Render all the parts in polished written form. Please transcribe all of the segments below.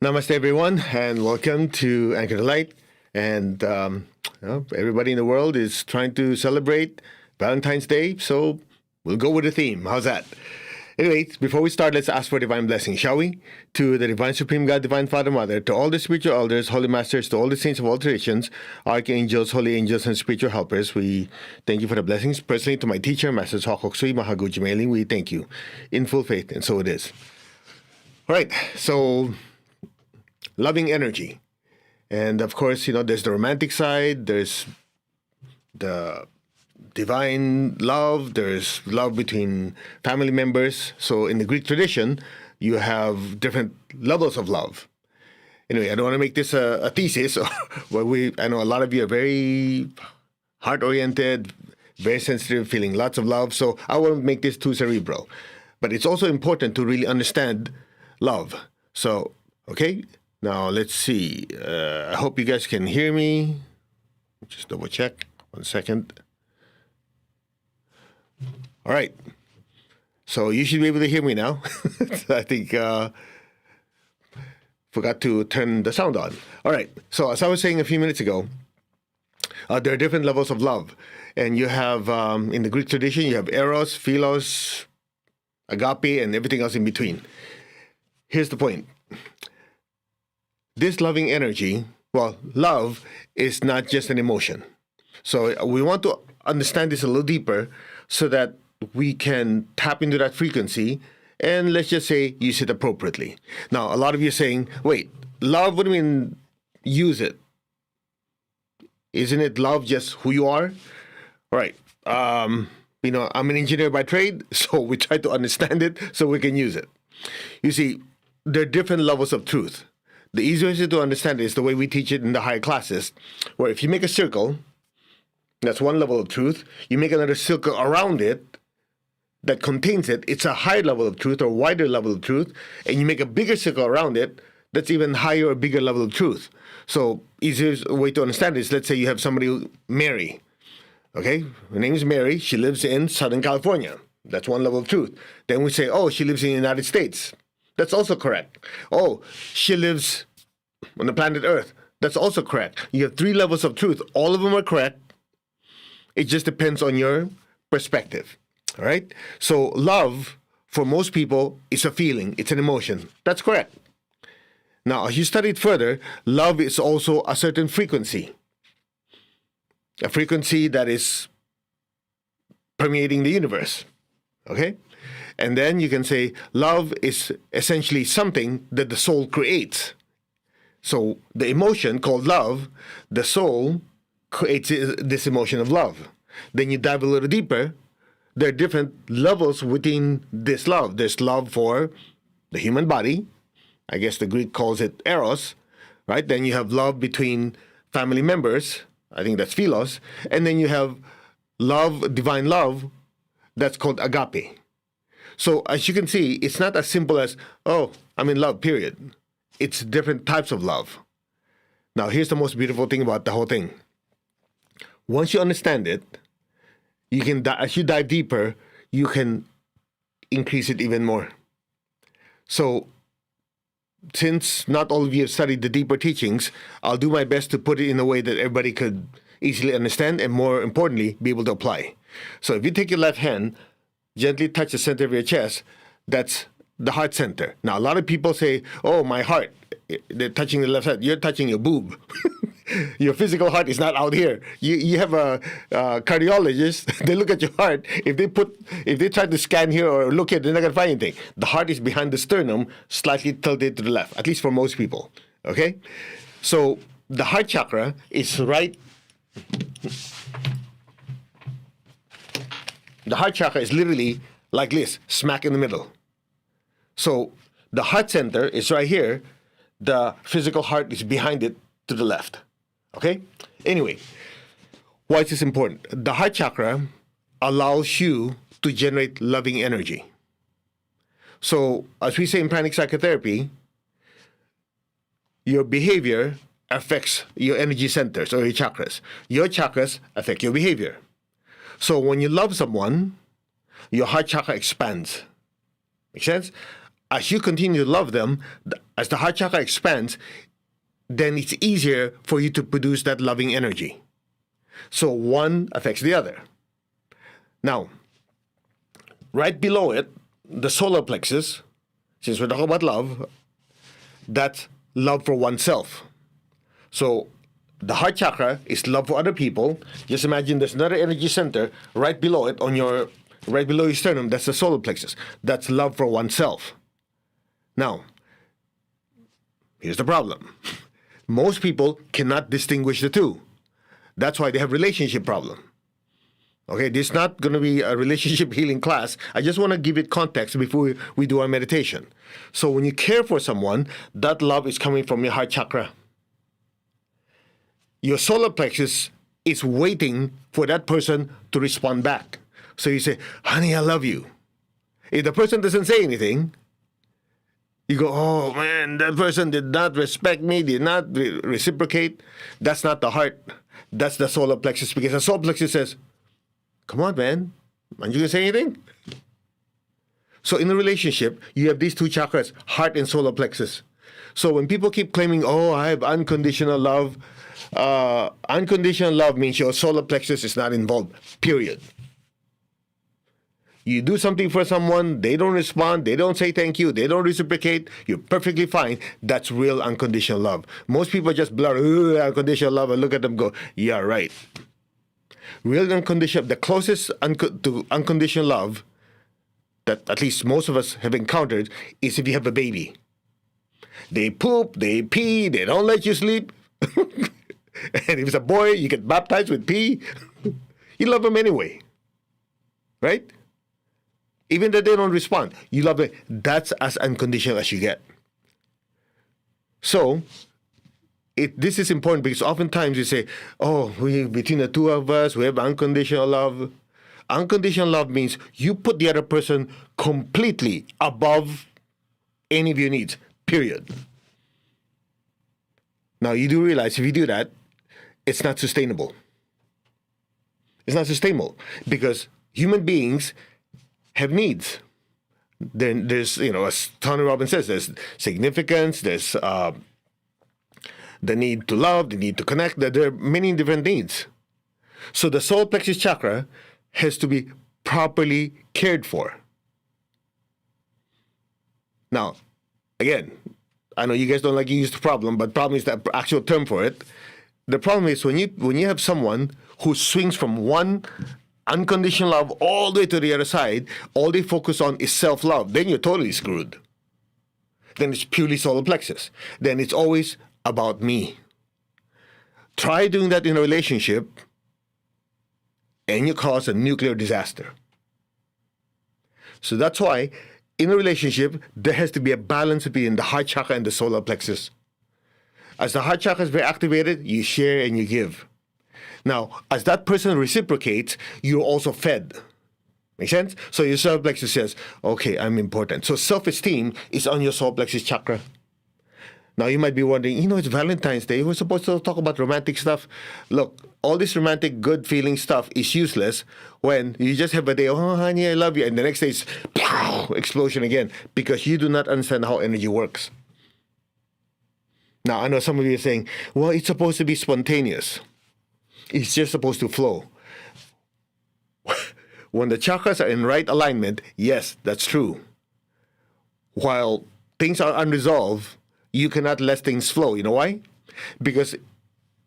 Namaste, everyone, and welcome to Anchor the Light. And everybody in the world is trying to celebrate Valentine's Day, so we'll go with the theme. How's that? Anyways, before we start, let's ask for divine blessing, shall we? To the Divine Supreme God, Divine Father, Mother, to all the spiritual elders, holy masters, to all the saints of all traditions, archangels, holy angels, and spiritual helpers, we thank you for the blessings. Personally, to my teacher, Master Hokok Sui Mahaguji Mailing, we thank you in full faith, and so it is. All right, so loving energy. And of course, there's the romantic side, there's the divine love, there's love between family members. So in the Greek tradition, you have different levels of love. Anyway, I don't want to make this a thesis, but I know a lot of you are very heart-oriented, very sensitive, feeling lots of love. So I won't make this too cerebral. But it's also important to really understand love. So, okay? Now, let's see. I hope you guys can hear me. Just double check. 1 second. All right. So you should be able to hear me now. I think forgot to turn the sound on. All right. So as I was saying a few minutes ago, there are different levels of love. And you have, in the Greek tradition, you have eros, philos, agape, and everything else in between. Here's the point. This loving energy, love is not just an emotion. So we want to understand this a little deeper so that we can tap into that frequency and let's just say use it appropriately. Now, a lot of you are saying, wait, love, what do you mean use it? Isn't it love just who you are? All right. I'm an engineer by trade, so we try to understand it so we can use it. You see, there are different levels of truth. The easiest way to understand it is the way we teach it in the higher classes, where if you make a circle, that's one level of truth, you make another circle around it that contains it, it's a higher level of truth or wider level of truth, and you make a bigger circle around it, that's even higher or bigger level of truth. So, easiest way to understand is, let's say you have somebody, Mary, okay? Her name is Mary, she lives in Southern California. That's one level of truth. Then we say, oh, she lives in the United States. That's also correct. Oh, she lives on the planet Earth. That's also correct. You have 3 levels of truth. All of them are correct. It just depends on your perspective. All right? So love, for most people, is a feeling. It's an emotion. That's correct. Now, as you study it further, love is also a certain frequency. A frequency that is permeating the universe. Okay? And then you can say love is essentially something that the soul creates. So the emotion called love, the soul creates this emotion of love. Then you dive a little deeper. There are different levels within this love. There's love for the human body. I guess the Greek calls it eros, right? Then you have love between family members. I think that's philos. And then you have love, divine love, that's called agape. So as you can see, it's not as simple as, oh, I'm in love, period. It's different types of love. Now, here's the most beautiful thing about the whole thing. Once you understand it, you can, as you dive deeper, you can increase it even more. So, since not all of you have studied the deeper teachings, I'll do my best to put it in a way that everybody could easily understand and, more importantly, be able to apply. So if you take your left hand, gently touch the center of your chest, that's the heart center. Now, a lot of people say, oh, my heart, they're touching the left side. You're touching your boob. Your physical heart is not out here. You have a cardiologist, they look at your heart. If they try to scan here or look here, they're not going to find anything. The heart is behind the sternum, slightly tilted to the left, at least for most people. Okay? So the heart chakra is right. The heart chakra is literally like this, smack in the middle. So the heart center is right here. The physical heart is behind it to the left. Okay? Anyway, why is this important? The heart chakra allows you to generate loving energy. So, as we say in pranic psychotherapy, your behavior affects your energy centers or your chakras. Your chakras affect your behavior. So when you love someone, your heart chakra expands. Make sense? as you continue to love them, as the heart chakra expands, then it's easier for you to produce that loving energy. So one affects the other. Now, right below it, the solar plexus, since we're talking about love, that's love for oneself. So the heart chakra is love for other people. Just imagine there's another energy center right below it, right below your sternum. That's the solar plexus. That's love for oneself. Now, here's the problem. Most people cannot distinguish the two. That's why they have relationship problem. Okay, this is not going to be a relationship healing class. I just want to give it context before we do our meditation. So when you care for someone, that love is coming from your heart chakra. Your solar plexus is waiting for that person to respond back. So you say, honey, I love you. If the person doesn't say anything, you go, oh man, that person did not respect me, did not reciprocate. That's not the heart. That's the solar plexus, because the solar plexus says, come on, man, aren't you going to say anything? So in a relationship, you have these two chakras, heart and solar plexus. So when people keep claiming, oh, I have unconditional love means your solar plexus is not involved, period. You do something for someone, they don't respond, they don't say thank you, they don't reciprocate, you're perfectly fine. That's real unconditional love. Most people just blur unconditional love and look at them and go, yeah, right. Real unconditional, the closest to unconditional love that at least most of us have encountered is if you have a baby. They poop, they pee, they don't let you sleep. And if it's a boy, you get baptized with pee. You love them anyway. Right? Even though they don't respond, you love it. That's as unconditional as you get. So, this is important because oftentimes you say, oh, between the two of us, we have unconditional love. Unconditional love means you put the other person completely above any of your needs, period. Now, you do realize if you do that, it's not sustainable. It's not sustainable because human beings have needs. Then there's, as Tony Robbins says, there's significance, there's the need to love, the need to connect. There are many different needs. So the solar plexus chakra has to be properly cared for. Now, again, I know you guys don't like to use the problem, but problem is the actual term for it. The problem is when you have someone who swings from one unconditional love all the way to the other side, all they focus on is self-love, then you're totally screwed. Then it's purely solar plexus. Then it's always about me. Try doing that in a relationship, and you cause a nuclear disaster. So that's why in a relationship, there has to be a balance between the heart chakra and the solar plexus. As the heart chakra is very activated, you share and you give. Now, as that person reciprocates, you're also fed. Make sense? So your solar plexus says, okay, I'm important. So self-esteem is on your solar plexus chakra. Now, you might be wondering, it's Valentine's Day. We're supposed to talk about romantic stuff. Look, all this romantic, good feeling stuff is useless when you just have a day, oh, honey, I love you. And the next day, it's explosion again because you do not understand how energy works. Now, I know some of you are saying, well, it's supposed to be spontaneous. It's just supposed to flow. When the chakras are in right alignment, yes, that's true. While things are unresolved, you cannot let things flow. You know why? Because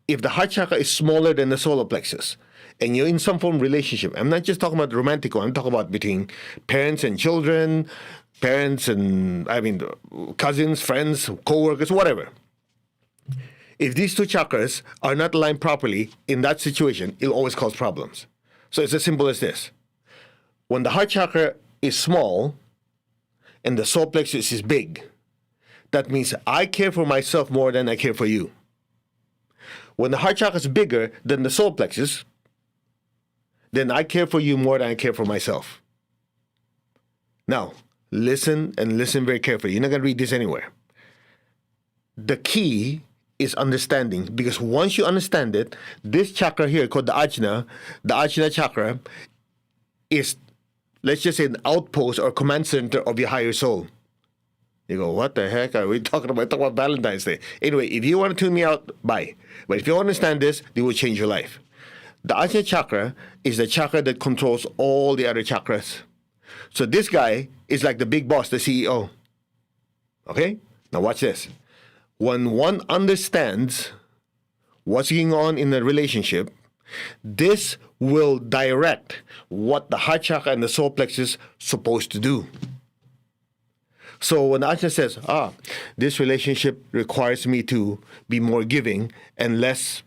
if the heart chakra is smaller than the solar plexus, and you're in some form of relationship, I'm not just talking about romantic one, I'm talking about between parents and children, cousins, friends, co-workers, whatever. If these two chakras are not aligned properly in that situation, it'll always cause problems. So it's as simple as this. When the heart chakra is small and the solar plexus is big, that means I care for myself more than I care for you. When the heart chakra is bigger than the solar plexus, then I care for you more than I care for myself. Now, listen and listen very carefully. You're not going to read this anywhere. The key is understanding, because once you understand it, this chakra here called the Ajna chakra is, let's just say, an outpost or command center of your higher soul. You go, what the heck are we talking about? Talking about Valentine's Day. Anyway, if you want to tune me out, bye. But if you understand this, it will change your life. The Ajna chakra is the chakra that controls all the other chakras. So this guy is like the big boss, the CEO. Okay? Now watch this. When one understands what's going on in a relationship, this will direct what the heart chakra and the solar plexus supposed to do. So when Ajna says, this relationship requires me to be more giving and less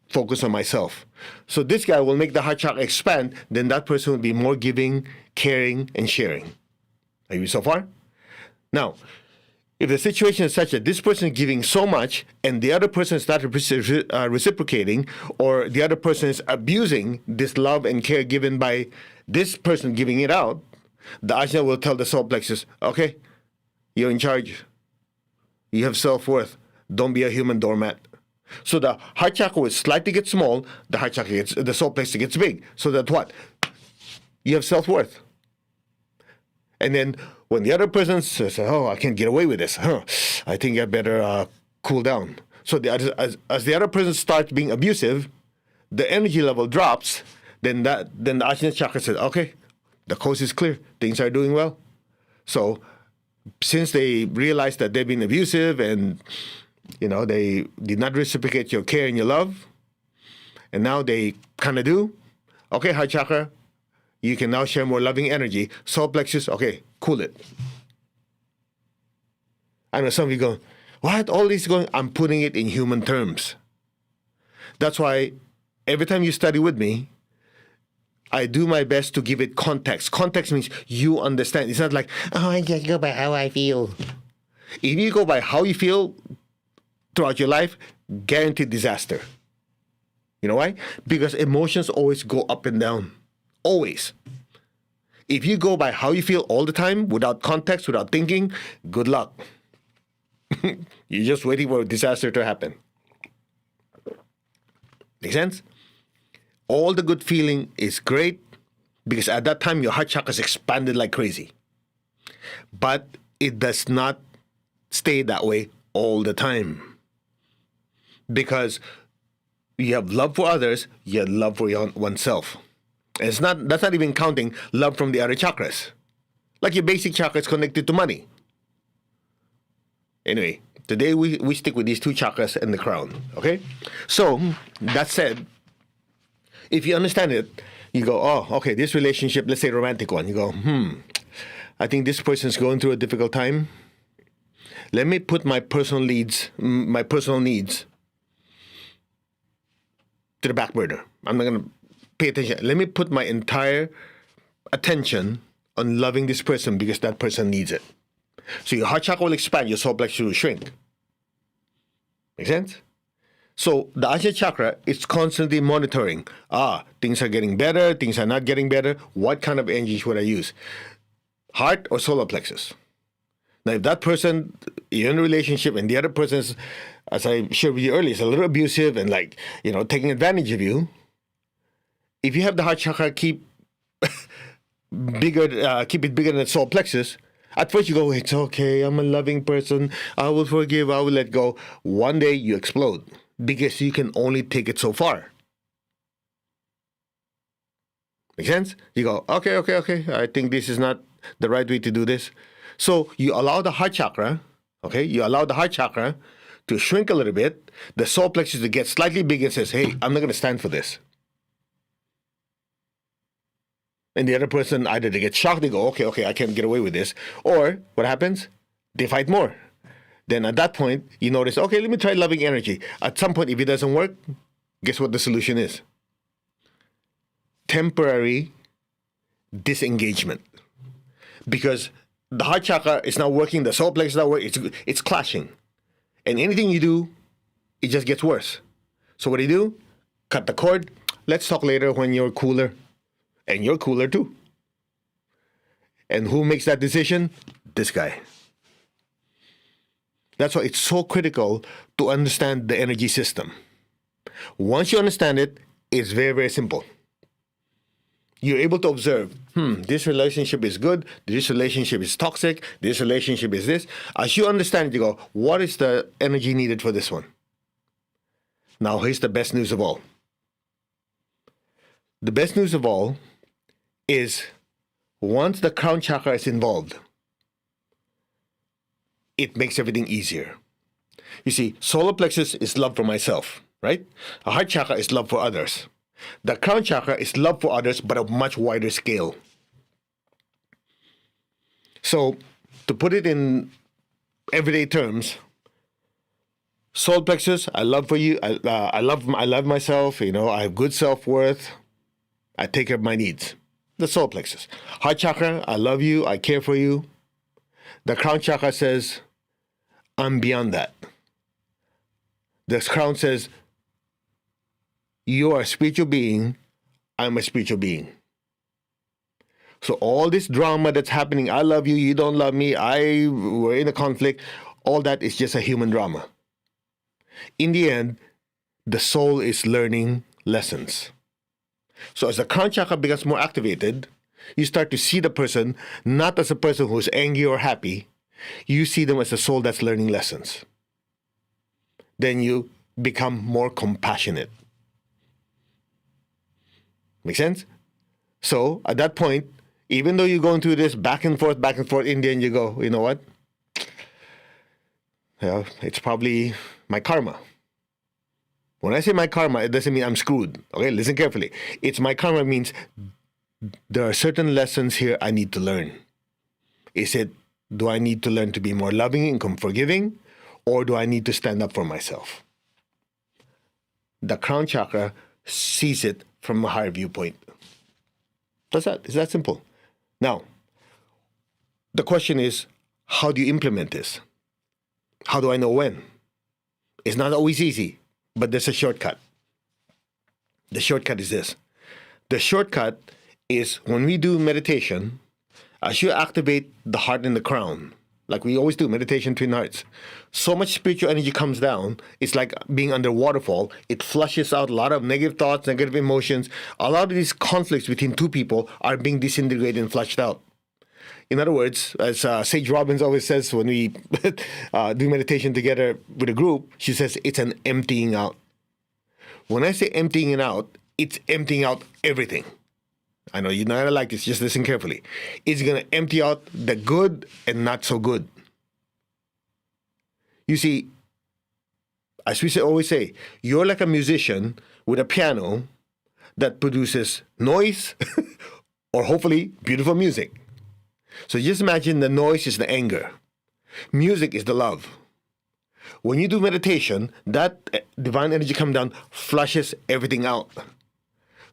focus on myself. So this guy will make the heart chakra expand, then that person will be more giving, caring, and sharing. Are you so far? Now, if the situation is such that this person is giving so much and the other person is not reciprocating, or the other person is abusing this love and care given by this person giving it out, the Ajna will tell the solar plexus, okay, you're in charge. You have self-worth. Don't be a human doormat. So the heart chakra will slightly get small, the solar plexus gets big. So that what? You have self-worth. And then when the other person says, I can't get away with this, I think I better cool down. So as the other person starts being abusive, the energy level drops, then the Ajna chakra says, okay, the coast is clear. Things are doing well. So since they realize that they've been abusive and, they did not reciprocate your care and your love, and now they kind of do, okay, heart chakra, you can now share more loving energy. Solar plexus, okay, cool it. I know some of you go, what? All this going? I'm putting it in human terms. That's why every time you study with me, I do my best to give it context. Context means you understand. It's not like, I just go by how I feel. If you go by how you feel throughout your life, guaranteed disaster. You know why? Because emotions always go up and down. Always. If you go by how you feel all the time, without context, without thinking, good luck. You're just waiting for a disaster to happen. Make sense? All the good feeling is great because at that time your heart chakra is expanded like crazy. But it does not stay that way all the time. Because you have love for others, you have love for oneself. And that's not even counting love from the other chakras. Like your basic chakra is connected to money. Anyway, today we stick with these two chakras and the crown. Okay? So, that said, if you understand it, you go, okay, this relationship, let's say romantic one, you go, I think this person's going through a difficult time. Let me put my personal needs to the back burner. I'm not going to pay attention. Let me put my entire attention on loving this person because that person needs it. So your heart chakra will expand, your solar plexus will shrink. Make sense? So the Ajna chakra is constantly monitoring. Things are getting better, things are not getting better. What kind of energy should I use? Heart or solar plexus? Now, if that person, you're in a relationship and the other person is, as I shared with you earlier, is a little abusive and taking advantage of you, if you have the heart chakra keep it bigger than the solar plexus, at first you go, it's okay, I'm a loving person, I will forgive, I will let go. One day you explode because you can only take it so far. Make sense? You go, okay, I think this is not the right way to do this. So you allow the heart chakra, to shrink a little bit, the solar plexus to get slightly bigger and says, hey, I'm not going to stand for this. And the other person, either they get shocked, they go, okay, I can't get away with this. Or what happens? They fight more. Then at that point, you notice, okay, let me try loving energy. At some point, if it doesn't work, guess what the solution is? Temporary disengagement. Because the heart chakra is not working, the solar plexus is not working, it's clashing. And anything you do, it just gets worse. So what do? Cut the cord. Let's talk later when you're cooler. And you're cooler too. And who makes that decision? This guy. That's why it's so critical to understand the energy system. Once you understand it, it's very, very simple. you're able to observe, this relationship is good, this relationship is toxic, this relationship is this. As you understand it, you go, what is the energy needed for this one? Now, here's the best news of all. The best news of all is once the crown chakra is involved, it makes everything easier. You see, solar plexus is love for myself, right? A heart chakra is love for others. The crown chakra is love for others, but a much wider scale. So, to put it in everyday terms, solar plexus, I love for you. I love myself. I have good self-worth. I take care of my needs. The solar plexus. Heart chakra, I love you. I care for you. The crown chakra says, I'm beyond that. The crown says, you are a spiritual being, I'm a spiritual being. So all this drama that's happening, I love you, you don't love me, we're in a conflict, all that is just a human drama. In the end, the soul is learning lessons. So as the crown chakra becomes more activated, you start to see the person not as a person who's angry or happy, you see them as a soul that's learning lessons. Then you become more compassionate. Make sense? So at that point, even though you're going through this back and forth, in the end you go, you know what? Well, it's probably my karma. When I say my karma, it doesn't mean I'm screwed. Okay, listen carefully. It's my karma means there are certain lessons here I need to learn. Do I need to learn to be more loving and forgiving? Or do I need to stand up for myself? The crown chakra sees it from a higher viewpoint. That's that. It's that simple. Now, the question is, how do you implement this? How do I know when? It's not always easy, but there's a shortcut. The shortcut is this. The shortcut is when we do meditation, as you activate the heart and the crown, like we always do, meditation twin hearts, so much spiritual energy comes down. It's like being under a waterfall. It flushes out a lot of negative thoughts, negative emotions. A lot of these conflicts between two people are being disintegrated and flushed out. In other words, as Sage Robbins always says when we do meditation together with a group, she says it's an emptying out. When I say emptying it out, it's emptying out everything. I know you're not going to like this, just listen carefully. It's going to empty out the good and not so good. You see, as we always say, you're like a musician with a piano that produces noise or hopefully beautiful music. So just imagine the noise is the anger. Music is the love. When you do meditation, that divine energy comes down, flushes everything out.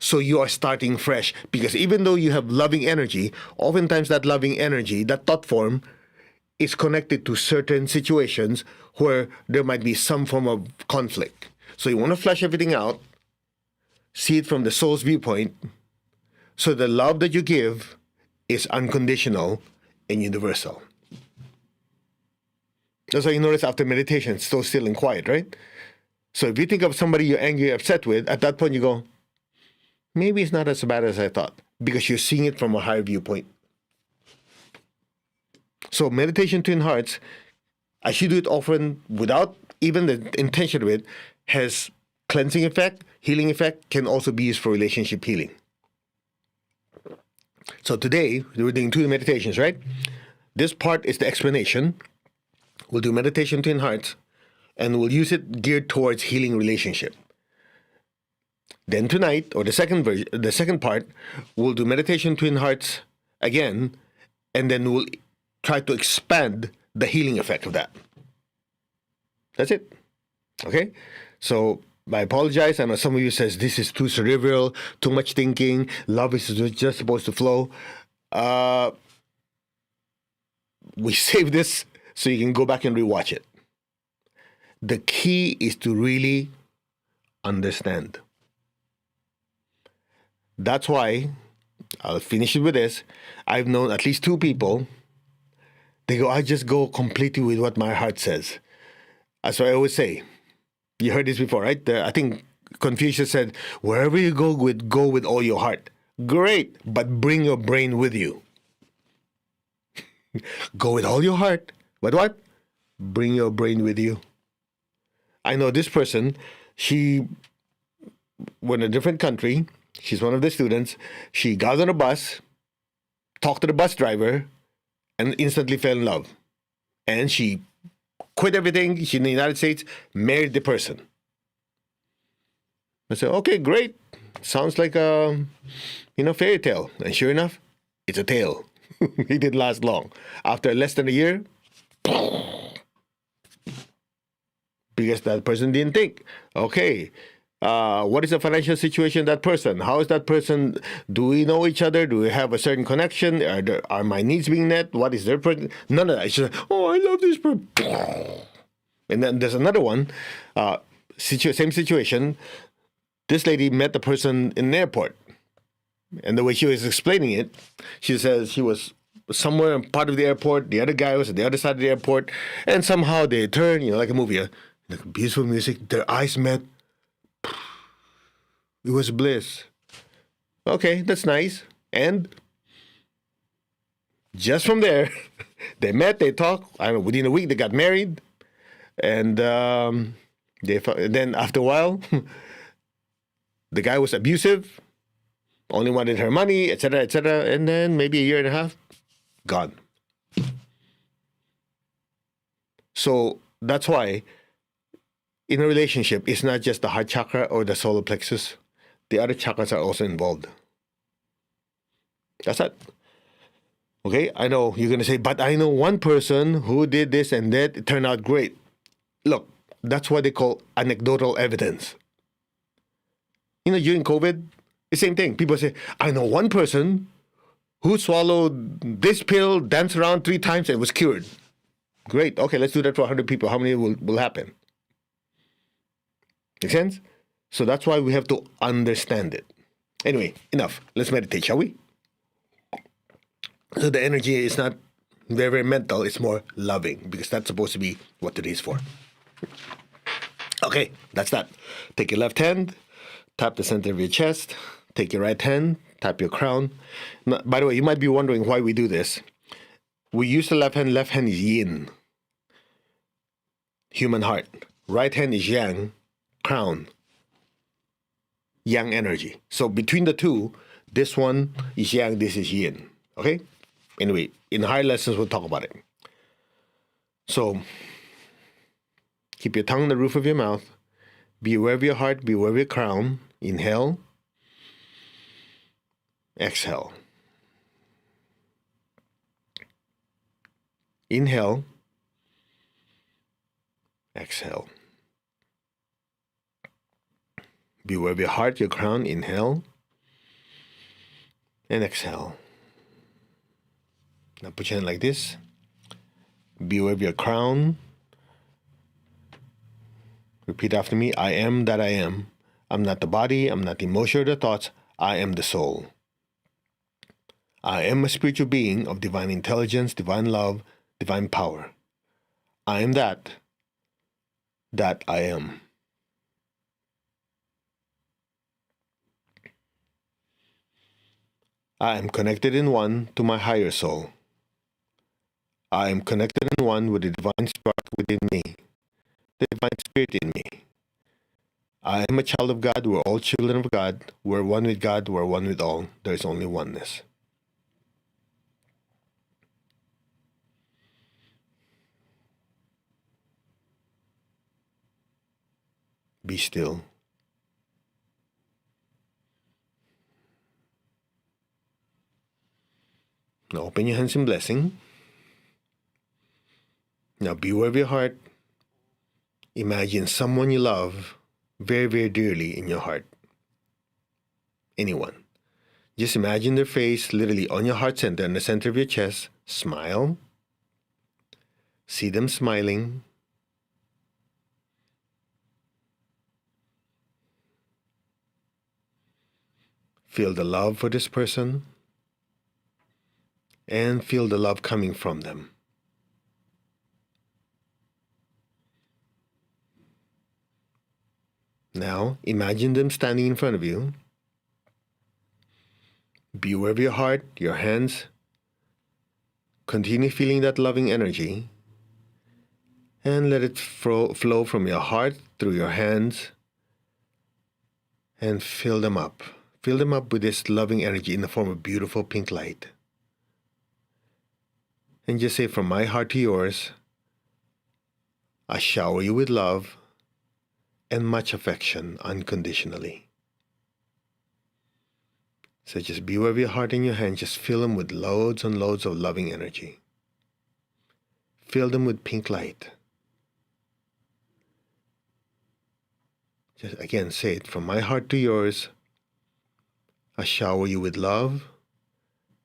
So you are starting fresh. Because even though you have loving energy, oftentimes that loving energy, that thought form, is connected to certain situations where there might be some form of conflict. So you want to flush everything out, see it from the soul's viewpoint, so the love that you give is unconditional and universal. That's why you notice after meditation, it's so still and quiet, right? So if you think of somebody you're angry, upset with, at that point you go, maybe it's not as bad as I thought, because you're seeing it from a higher viewpoint. So meditation twin hearts, as you do it often without even the intention of it, has cleansing effect, healing effect, can also be used for relationship healing. So today, we're doing two meditations, right? This part is the explanation. We'll do meditation twin hearts, and we'll use it geared towards healing relationship. Then tonight, or the second part, we'll do meditation twin hearts again, and then we'll try to expand the healing effect of that. That's it. Okay? So I apologize. I know some of you says this is too cerebral, too much thinking. Love is just supposed to flow. We save this so you can go back and rewatch it. The key is to really understand. That's why, I'll finish it with this, I've known at least two people, they go, I just go completely with what my heart says. That's what I always say. You heard this before, right? I think Confucius said, wherever you go with all your heart. Great, but bring your brain with you. Go with all your heart. But what? Bring your brain with you. I know this person, she went in a different country. She's one of the students. She got on a bus, talked to the bus driver, and instantly fell in love. And she quit everything. She's in the United States, married the person. I said, okay, great. Sounds like a, fairy tale. And sure enough, it's a tale. It didn't last long. After less than a year, because that person didn't think, okay, what is the financial situation of that person? How is that person? Do we know each other? Do we have a certain connection? Are my needs being met? What is their person? None of that. It's just, oh, I love this person. And then there's another one, same situation. This lady met the person in an airport. And the way she was explaining it, she says she was somewhere in part of the airport. The other guy was at the other side of the airport. And somehow they turned, like a movie, like beautiful music. Their eyes met. It was bliss. Okay, that's nice. And just from there, they met, they talked. I don't know, within a week, they got married. And then after a while, the guy was abusive, only wanted her money, etc., etc. And then maybe a year and a half, gone. So that's why in a relationship, it's not just the heart chakra or the solar plexus. The other chakras are also involved. That's it. Okay, I know you're going to say, but I know one person who did this and that. It turned out great. Look, that's what they call anecdotal evidence. During COVID, the same thing. People say, I know one person who swallowed this pill, danced around 3 times, and was cured. Great. Okay, let's do that for 100 people. How many will happen? Make sense? So that's why we have to understand it. Anyway, enough. Let's meditate, shall we? So the energy is not very, very mental. It's more loving, because that's supposed to be what today is for. Okay, that's that. Take your left hand, tap the center of your chest. Take your right hand, tap your crown. Now, by the way, you might be wondering why we do this. We use the left hand. Left hand is yin, human heart. Right hand is yang, crown, yang energy. So between the two, this one is yang, this is yin. Okay? Anyway, in higher lessons, we'll talk about it. So, keep your tongue in the roof of your mouth. Be aware of your heart. Be aware of your crown. Inhale. Exhale. Inhale. Exhale. Be aware of your heart, your crown. Inhale. And exhale. Now put your hand like this. Be aware of your crown. Repeat after me. I am that I am. I'm not the body. I'm not the emotion or the thoughts. I am the soul. I am a spiritual being of divine intelligence, divine love, divine power. I am that I am. I am connected in one to my higher soul. I am connected in one with the divine spark within me, the divine spirit in me. I am a child of God. We're all children of God. We're one with God. We're one with all. There is only oneness. Be still. Now open your hands in blessing. Now be aware of your heart. Imagine someone you love very, very dearly in your heart. Anyone. Just imagine their face literally on your heart center, in the center of your chest. Smile. See them smiling. Feel the love for this person. And feel the love coming from them. Now, imagine them standing in front of you. be aware of your heart, your hands. Continue feeling that loving energy and let it flow from your heart through your hands and fill them up. Fill them up with this loving energy in the form of beautiful pink light. And just say, from my heart to yours, I shower you with love and much affection unconditionally. So just be aware of your heart and your hands. Just fill them with loads and loads of loving energy. Fill them with pink light. Just again say it, from my heart to yours, I shower you with love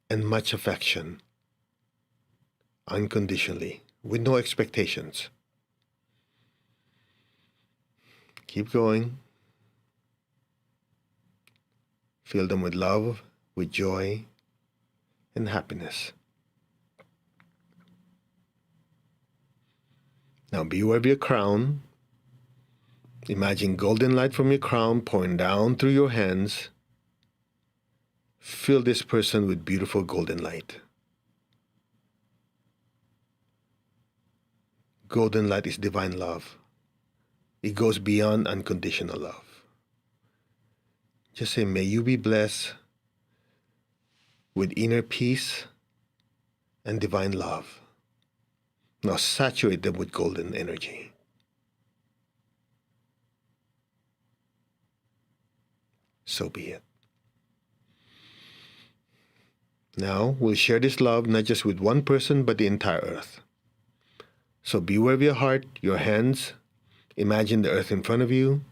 and much affection unconditionally, with no expectations. Keep going. Fill them with love, with joy, and happiness. Now be aware of your crown. Imagine golden light from your crown pouring down through your hands. Fill this person with beautiful golden light. Golden light is divine love. It goes beyond unconditional love. Just say, may you be blessed with inner peace and divine love. Now saturate them with golden energy. So be it. Now we'll share this love not just with one person, but the entire earth. So be aware of your heart, your hands. Imagine the earth in front of you.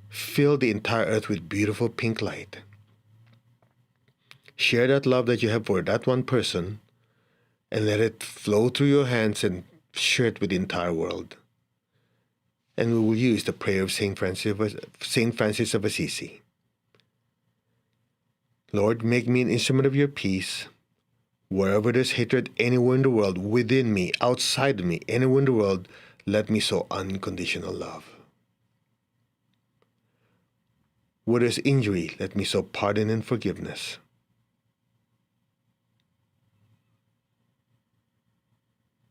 Fill the entire earth with beautiful pink light. Share that love that you have for that one person and let it flow through your hands and share it with the entire world. And we will use the prayer of Saint Francis of Assisi. Lord, make me an instrument of your peace. Wherever there's hatred anywhere in the world, within me, outside of me, anywhere in the world, let me sow unconditional love. Where there's injury, let me sow pardon and forgiveness.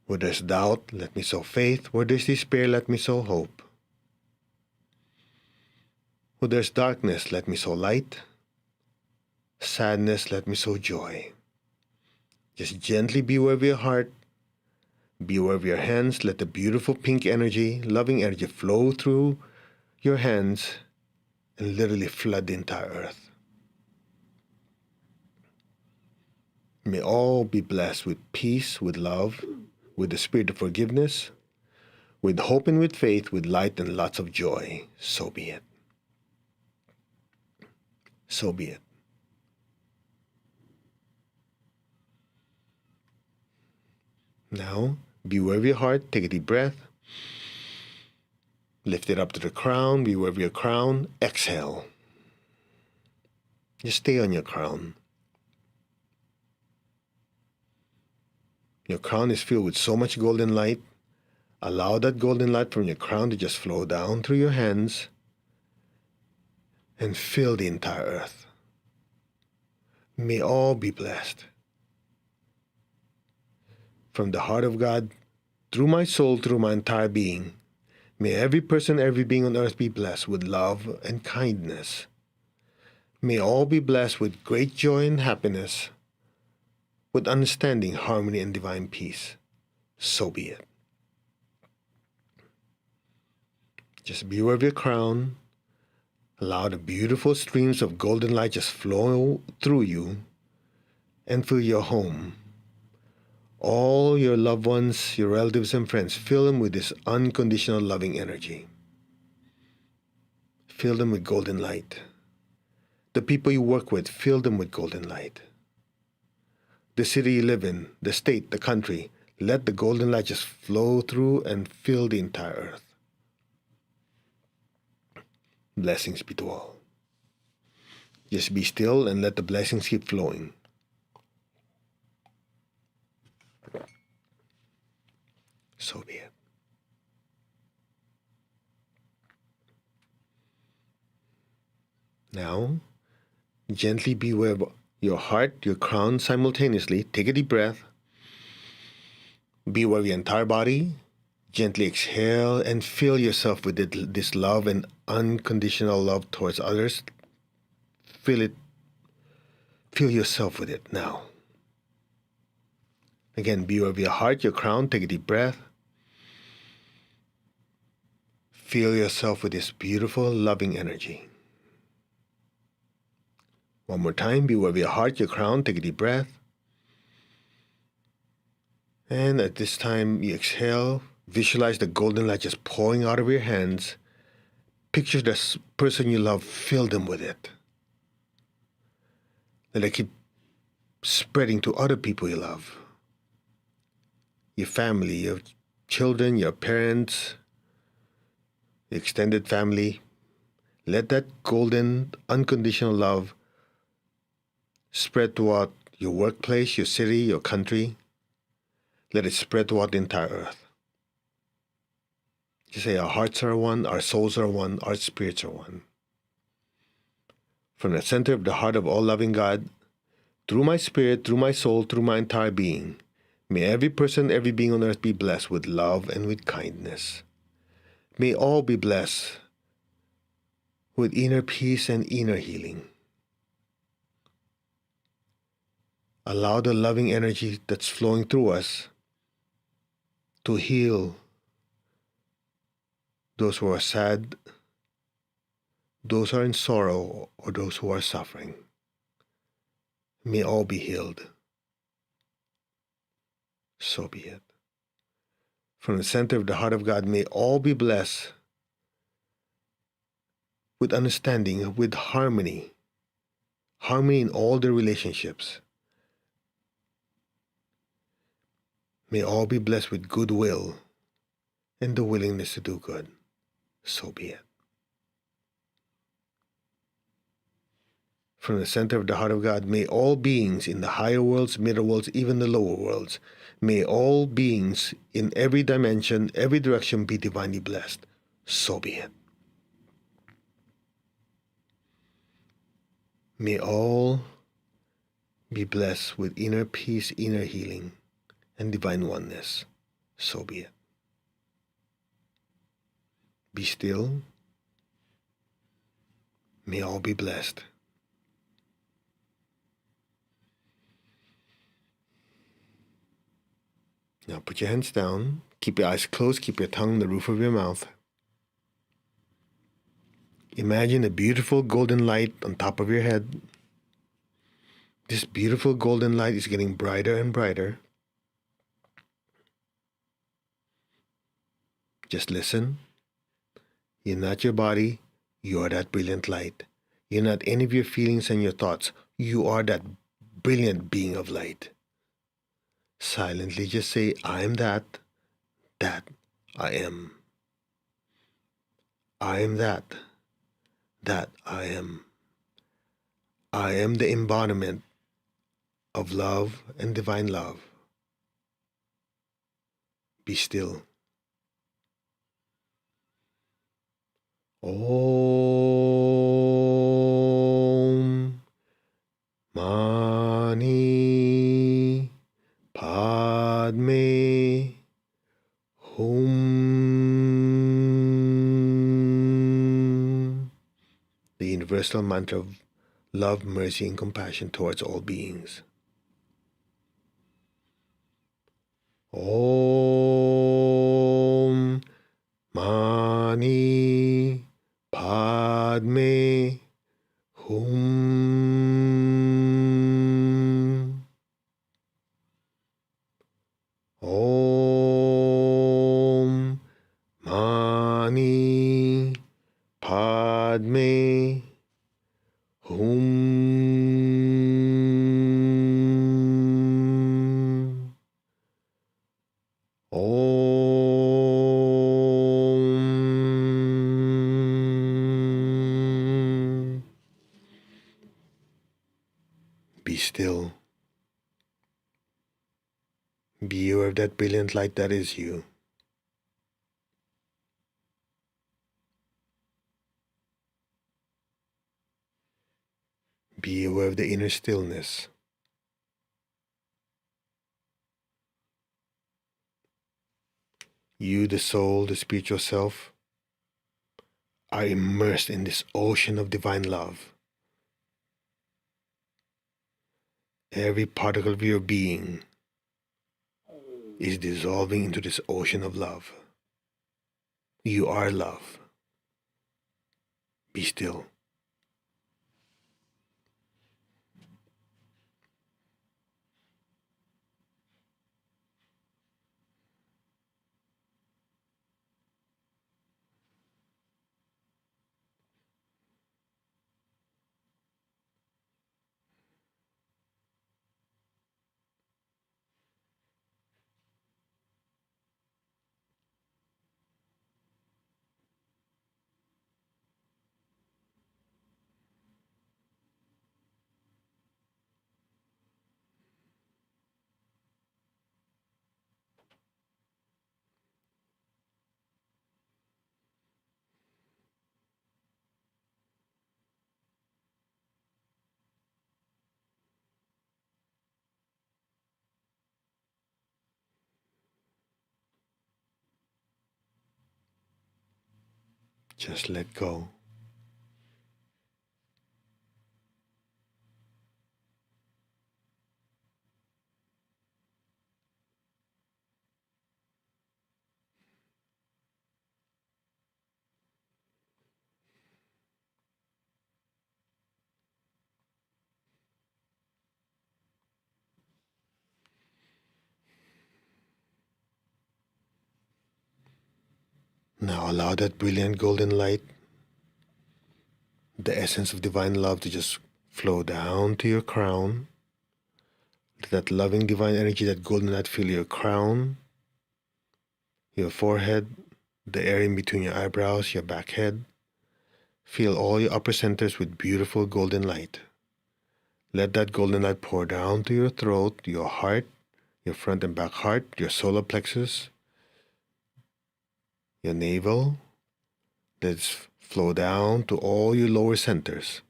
Where there's doubt, let me sow faith. Where there's despair, let me sow hope. Where there's darkness, let me sow light. Sadness, let me sow joy. Just gently be aware of your heart. Be aware of your hands. Let the beautiful pink energy, loving energy flow through your hands and literally flood the entire earth. May all be blessed with peace, with love, with the spirit of forgiveness, with hope and with faith, with light and lots of joy. So be it. So be it. Now, be aware of your heart. Take a deep breath. Lift it up to the crown. Be aware of your crown. Exhale. Just stay on your crown. Your crown is filled with so much golden light. Allow that golden light from your crown to just flow down through your hands and fill the entire earth. May all be blessed. From the heart of God, through my soul, through my entire being, may every person, every being on earth be blessed with love and kindness. May all be blessed with great joy and happiness, with understanding, harmony, and divine peace. So be it. Just be aware of your crown. Allow the beautiful streams of golden light just flow through you and fill your home. All your loved ones, your relatives and friends, fill them with this unconditional loving energy. Fill them with golden light. The people you work with, fill them with golden light. The city you live in, the state, the country, let the golden light just flow through and fill the entire earth. Blessings be to all. Just be still and let the blessings keep flowing. So be it. Now, gently be aware your heart, your crown simultaneously. Take a deep breath. Be aware of your entire body. Gently exhale and fill yourself with this love and unconditional love towards others. Feel it. Fill yourself with it now. Again, be aware of your heart, your crown. Take a deep breath. Fill yourself with this beautiful, loving energy. One more time, be aware of your heart, your crown. Take a deep breath. And at this time, you exhale. Visualize the golden light just pouring out of your hands. Picture the person you love. Fill them with it. Let it keep spreading to other people you love. Your family, your children, your parents, your extended family. Let that golden, unconditional love spread throughout your workplace, your city, your country. Let it spread throughout the entire earth. You say our hearts are one, our souls are one, our spirits are one. From the center of the heart of all loving God, through my spirit, through my soul, through my entire being, may every person, every being on earth be blessed with love and with kindness. May all be blessed with inner peace and inner healing. Allow the loving energy that's flowing through us to heal those who are sad, those who are in sorrow, or those who are suffering. May all be healed. So be it. From the center of the heart of God, may all be blessed with understanding, with harmony. Harmony in all their relationships. May all be blessed with goodwill and the willingness to do good. So be it. From the center of the heart of God, may all beings in the higher worlds, middle worlds, even the lower worlds, may all beings in every dimension, every direction be divinely blessed. So be it. May all be blessed with inner peace, inner healing, and divine oneness. So be it. Be still. May all be blessed. Now put your hands down. Keep your eyes closed. Keep your tongue on the roof of your mouth. Imagine a beautiful golden light on top of your head. This beautiful golden light is getting brighter and brighter. Just listen. You're not your body. You are that brilliant light. You're not any of your feelings and your thoughts. You are that brilliant being of light. Silently just say, I am that I am. I am that I am. I am the embodiment of love and divine love. Be still. Om Mani Padme Hum. The universal mantra of love, mercy, and compassion towards all beings. Om Mani Padme Hum. Om Mani Padme Hum. Om. Be still. Be aware of that brilliant light that is you. Be aware of the inner stillness. You, the soul, the spiritual self, are immersed in this ocean of divine love. Every particle of your being is dissolving into this ocean of love. You are love. Be still. Just let go. Now allow that brilliant golden light, the essence of divine love, to just flow down to your crown. Let that loving divine energy, that golden light, fill your crown, your forehead, the area in between your eyebrows, your back head. Fill all your upper centers with beautiful golden light. Let that golden light pour down to your throat, your heart, your front and back heart, your solar plexus, your navel. Let it flow down to all your lower centers.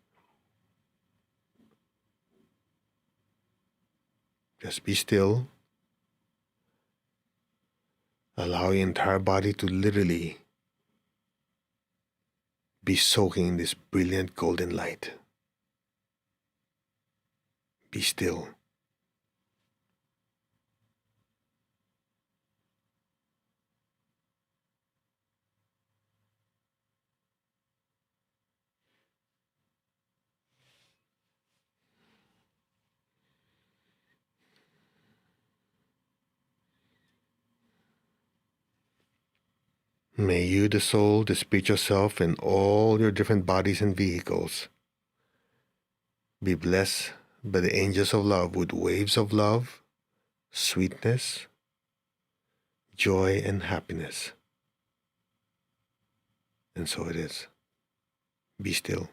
Just be still. Allow your entire body to literally be soaking in this brilliant golden light. Be still. May you, the soul, the spiritual self, and all your different bodies and vehicles be blessed by the angels of love with waves of love, sweetness, joy, and happiness. And so it is. Be still.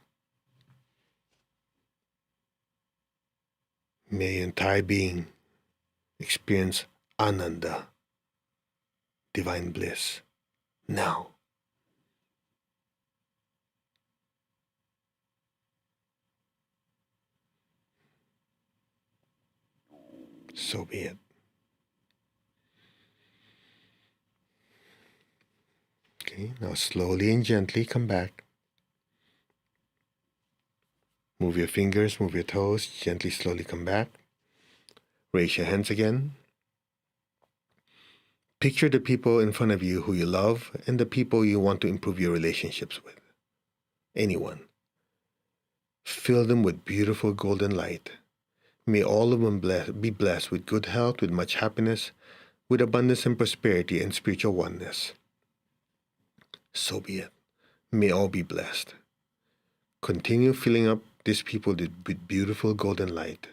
May your entire being experience Ananda, divine bliss, now. So be it. Okay, now slowly and gently come back. Move your fingers, move your toes, gently, slowly come back. Raise your hands again. Picture the people in front of you who you love and the people you want to improve your relationships with. Anyone. Fill them with beautiful golden light. May all of them be blessed with good health, with much happiness, with abundance and prosperity and spiritual oneness. So be it. May all be blessed. Continue filling up these people with beautiful golden light.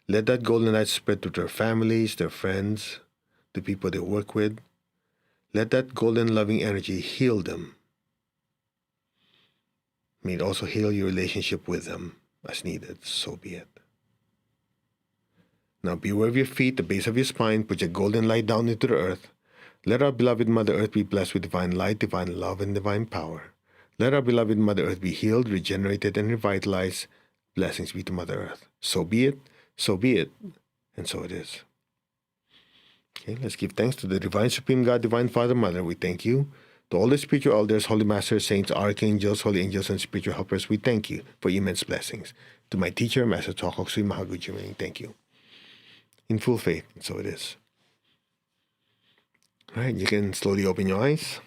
Let that golden light spread to their families, their friends, the people they work with. Let that golden loving energy heal them. May it also heal your relationship with them as needed. So be it. Now be aware of your feet, the base of your spine. Put your golden light down into the earth. Let our beloved Mother Earth be blessed with divine light, divine love, and divine power. Let our beloved Mother Earth be healed, regenerated, and revitalized Blessings be to Mother Earth. So be it, and so it is. Okay, let's give thanks to the Divine Supreme God, Divine Father, Mother. We thank you. To all the spiritual elders, holy masters, saints, archangels, holy angels, and spiritual helpers, we thank you for immense blessings. To my teacher, Master Tokok Sri Mahaguchi, thank you. In full faith, and so it is. All right, you can slowly open your eyes.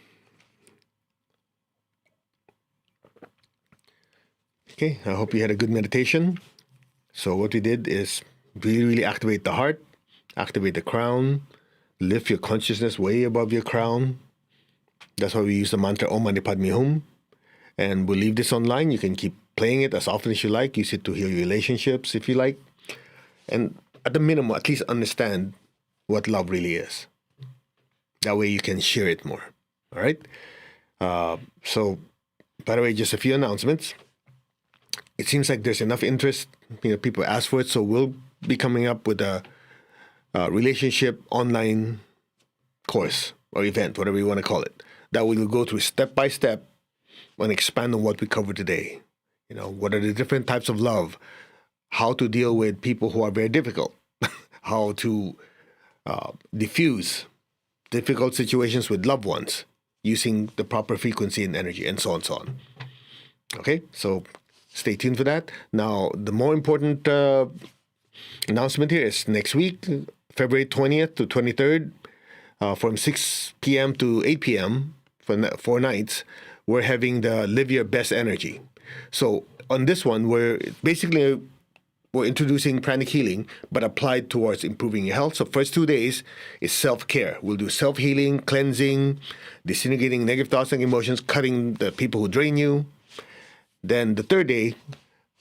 Okay, I hope you had a good meditation. So what we did is really activate the heart, activate the crown, lift your consciousness way above your crown. That's why we use the mantra Om Mani Padme Hum. And we'll leave this online. You can keep playing it as often as you like. Use it to heal your relationships if you like. And at the minimum, at least understand what love really is. That way you can share it more. All right? So, by the way, just a few announcements. It seems like there's enough interest. People ask for it. So we'll be coming up with a relationship online course or event, whatever you want to call it, that we will go through step by step and expand on what we covered today. What are the different types of love, how to deal with people who are very difficult, how to diffuse difficult situations with loved ones using the proper frequency and energy, and so on and so on. Okay, so stay tuned for that. Now, the more important announcement here is next week, February 20th to 23rd, from 6 p.m. to 8 p.m. for 4 nights, we're having the Live Your Best Energy. So on this one, we're introducing pranic healing, but applied towards improving your health. So first 2 days is self-care. We'll do self-healing, cleansing, disintegrating negative thoughts and emotions, cutting the people who drain you. Then the third day,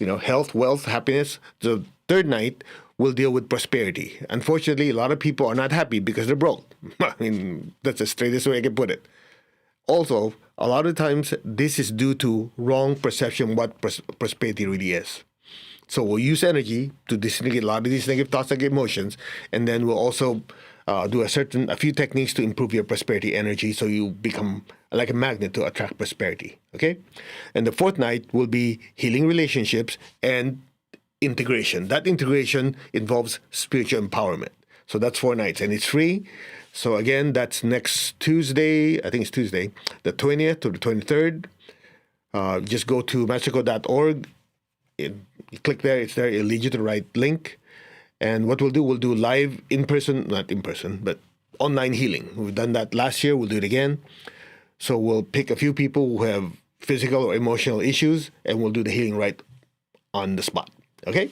health, wealth, happiness. The third night, we'll deal with prosperity. Unfortunately, a lot of people are not happy because they're broke. I mean, that's the straightest way I can put it. Also, a lot of times, this is due to wrong perception what prosperity really is. So we'll use energy to disintegrate a lot of these negative thoughts and emotions, and then we'll also do a few techniques to improve your prosperity energy, so you become like a magnet to attract prosperity. Okay, and the fourth night will be healing relationships and integration. That integration involves spiritual empowerment. So that's 4 nights, and it's free. So again, that's next Tuesday. I think it's Tuesday, the 20th to the 23rd. Just go to mastercode.org. You click there, it's there, it'll lead you to the right link. And what we'll do live not in person, but online healing. We've done that last year, we'll do it again. So we'll pick a few people who have physical or emotional issues, and we'll do the healing right on the spot. Okay?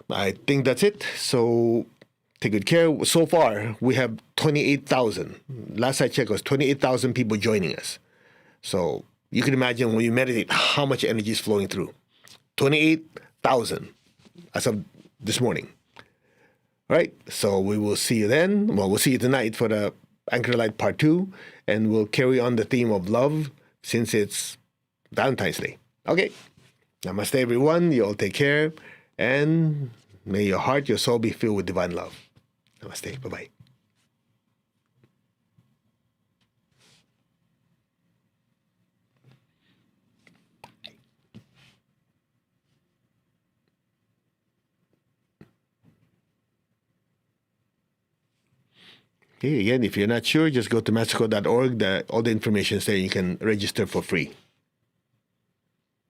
I think that's it. So take good care. So far, we have 28,000. Last I checked, it was 28,000 people joining us. So you can imagine when you meditate how much energy is flowing through. 28,000 as of this morning. All right, so we will see you then. Well, we'll see you tonight for the Anchor Light Part 2, and we'll carry on the theme of love since it's Valentine's Day. Okay, namaste everyone. You all take care, and may your heart, your soul be filled with divine love. Namaste. Bye-bye. Okay, again, if you're not sure, just go to mastercode.org. All the information is there. You can register for free.